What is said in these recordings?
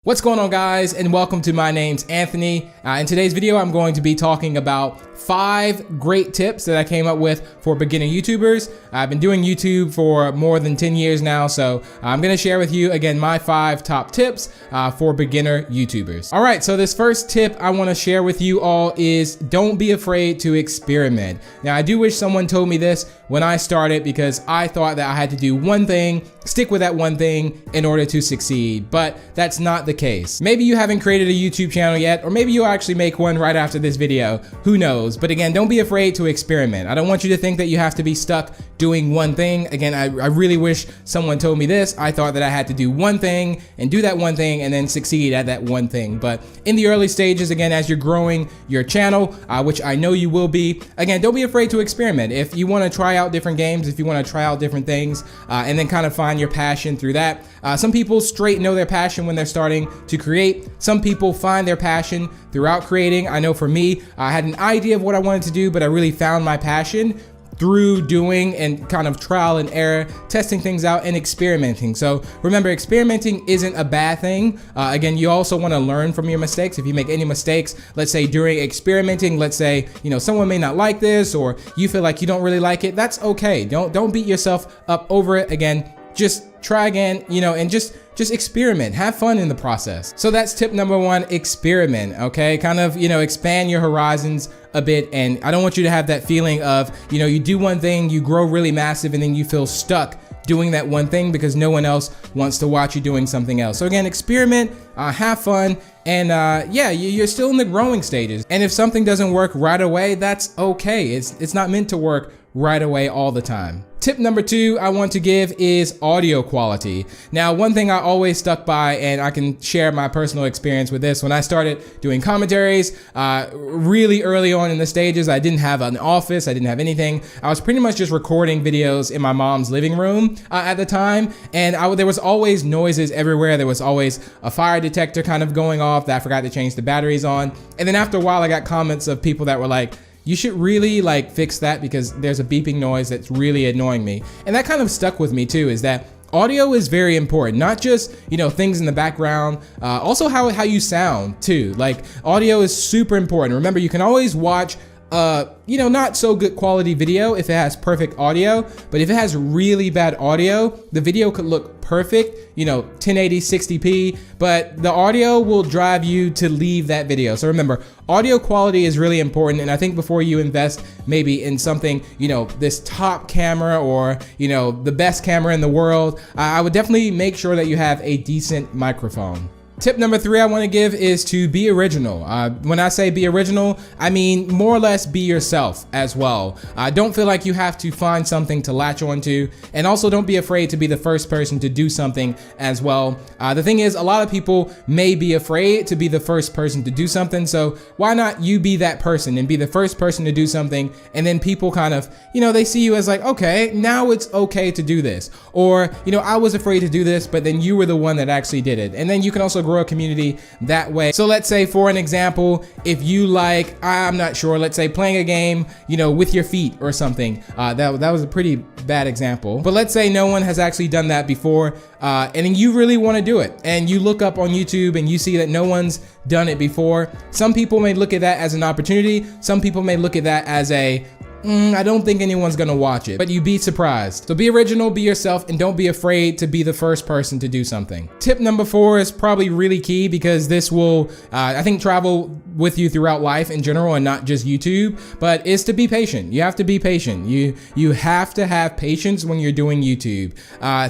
What's going on, guys, and welcome to My Name's Anthony. In today's video, I'm going to be talking about 5 great tips that I came up with for beginner YouTubers. I've been doing YouTube for more than 10 years now, so I'm going to share with you, again, my 5 top tips for beginner YouTubers. All right, so this first tip I want to share with you all is don't be afraid to experiment. Now, I do wish someone told me this when I started because I thought that I had to do one thing, stick with that one thing in order to succeed, but that's not the case. Maybe you haven't created a YouTube channel yet, or maybe you'll actually make one right after this video. Who knows? But again, don't be afraid to experiment. I don't want you to think that you have to be stuck doing one thing. Again, I really wish someone told me this. I thought that I had to do one thing and do that one thing and then succeed at that one thing. But in the early stages, again, as you're growing your channel, which I know you will be, again, don't be afraid to experiment. If you want to try out different games, if you want to try out different things, and then kind of find your passion through that. Some people straight know their passion when they're starting to create. Some people find their passion throughout creating. I know for me, I had an idea of what I wanted to do, but I really found my passion through doing and kind of trial and error, testing things out and experimenting. So remember, experimenting isn't a bad thing. Again, you also want to learn from your mistakes. If you make any mistakes, let's say during experimenting, let's say, someone may not like this or you feel like you don't really like it, that's okay. Don't beat yourself up over it. Again, just try again, and just experiment, have fun in the process. So that's tip number 1, experiment, okay? Kind of, expand your horizons a bit. And I don't want you to have that feeling of, you do one thing, you grow really massive, and then you feel stuck doing that one thing because no one else wants to watch you doing something else. So again, experiment, have fun, and yeah, you're still in the growing stages. And if something doesn't work right away, that's okay. It's not meant to work right away all the time. Tip number 2 I want to give is audio quality. Now, one thing I always stuck by, and I can share my personal experience with this, when I started doing commentaries, really early on in the stages, I didn't have an office, I didn't have anything. I was pretty much just recording videos in my mom's living room at the time, and there was always noises everywhere. There was always a fire detector kind of going off that I forgot to change the batteries on. And then after a while, I got comments of people that were like, you should really fix that because there's a beeping noise that's really annoying me. And that kind of stuck with me too, is that audio is very important, not just, things in the background, also how you sound too. Audio is super important. Remember, you can always watch not so good quality video if it has perfect audio, but if it has really bad audio, the video could look perfect, 1080, 60p, but the audio will drive you to leave that video. So remember, audio quality is really important. And I think before you invest maybe in something, this top camera or, the best camera in the world, I would definitely make sure that you have a decent microphone. Tip number 3 I want to give is to be original. When I say be original, I mean more or less be yourself as well. Don't feel like you have to find something to latch onto, and also don't be afraid to be the first person to do something as well. The thing is, a lot of people may be afraid to be the first person to do something, so why not you be that person and be the first person to do something, and then people kind of, they see you as like, okay, now it's okay to do this. Or, I was afraid to do this, but then you were the one that actually did it. And then you can also grow a community that way. So let's say, for an example, if you I'm not sure, let's say playing a game, with your feet or something. That was a pretty bad example. But let's say no one has actually done that before, and then you really want to do it. And you look up on YouTube and you see that no one's done it before. Some people may look at that as an opportunity. Some people may look at that as I don't think anyone's gonna watch it, but you'd be surprised. So be original, be yourself, and don't be afraid to be the first person to do something. Tip number 4 is probably really key because this will, I think, travel with you throughout life in general and not just YouTube, but is to be patient. You have to be patient. You have to have patience when you're doing YouTube.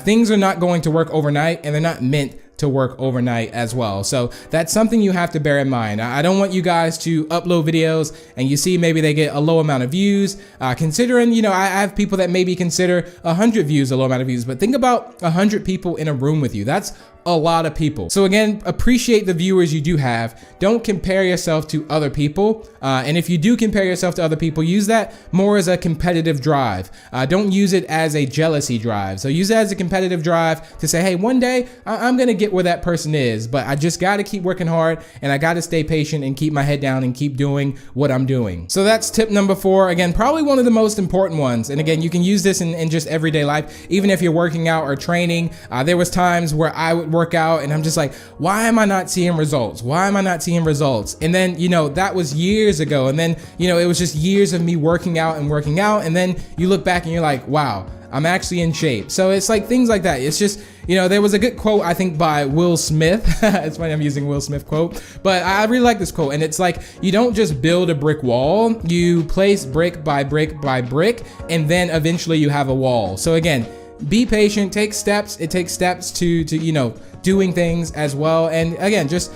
Things are not going to work overnight, and they're not meant to work overnight as well. So that's something you have to bear in mind. I don't want you guys to upload videos and you see maybe they get a low amount of views. Considering, I have people that maybe consider 100 views a low amount of views, but think about 100 people in a room with you. That's a lot of people. So again, appreciate the viewers you do have. Don't compare yourself to other people. And if you do compare yourself to other people, use that more as a competitive drive. Don't use it as a jealousy drive. So use it as a competitive drive to say, hey, one day I'm gonna get where that person is, but I just gotta keep working hard and I gotta stay patient and keep my head down and keep doing what I'm doing. So that's tip number 4. Again, probably one of the most important ones. And again, you can use this in just everyday life. Even if you're working out or training, there was times where I would would work out and I'm just like, why am I not seeing results? Why am I not seeing results? And then, you know, that was years ago. And then, you know, it was just years of me working out. And then you look back and you're like, wow, I'm actually in shape. So it's like things like that. It's just, you know, there was a good quote, I think, by Will Smith. It's funny I'm using Will Smith quote, but I really like this quote. And it's like, you don't just build a brick wall, you place brick by brick by brick, and then eventually you have a wall. So again, be patient, take steps. It takes steps to you know, doing things as well. And again, just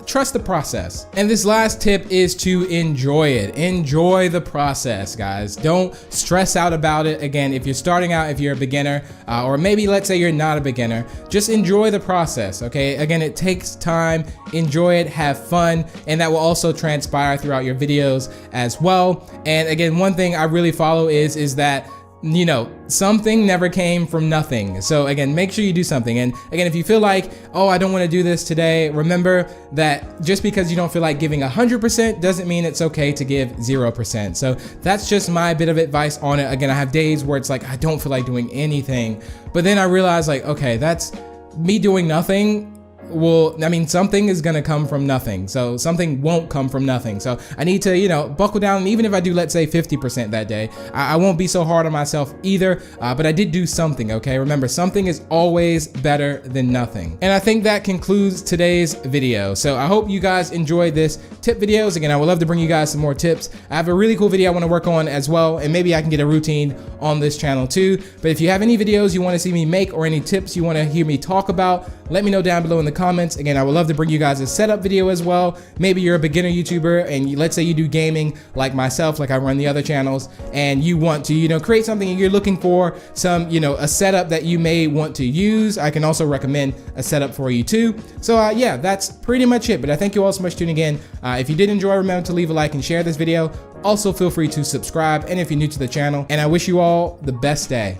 trust the process. And this last tip is to enjoy it. Enjoy the process, guys. Don't stress out about it. Again, if you're starting out, if you're a beginner, or maybe let's say you're not a beginner, just enjoy the process, okay? Again, it takes time. Enjoy it, have fun, and that will also transpire throughout your videos as well. And again, one thing I really follow is that, you know, something never came from nothing. So again, make sure you do something. And again, if you feel like, oh, I don't want to do this today, remember that just because you don't feel like giving 100% doesn't mean it's okay to give 0%. So that's just my bit of advice on it. Again, I have days where it's like, I don't feel like doing anything, but then I realize like, okay, that's me doing nothing. Well, I mean, something is gonna come from nothing. So something won't come from nothing. So I need to, you know, buckle down. And even if I do, let's say 50% that day, I won't be so hard on myself either. But I did do something, okay? Remember, something is always better than nothing. And I think that concludes today's video. So I hope you guys enjoyed this tip videos. Again, I would love to bring you guys some more tips. I have a really cool video I wanna work on as well. And maybe I can get a routine on this channel too. But if you have any videos you wanna see me make or any tips you wanna hear me talk about, let me know down below in the comments. Again, I would love to bring you guys a setup video as well. Maybe you're a beginner YouTuber and let's say you do gaming like myself, like I run the other channels, and you want to, you know, create something and you're looking for some, you know, a setup that you may want to use. I can also recommend a setup for you too. So yeah, that's pretty much it. But I thank you all so much for tuning in. If you did enjoy, remember to leave a like and share this video. Also, feel free to subscribe, and if you're new to the channel, and I wish you all the best day.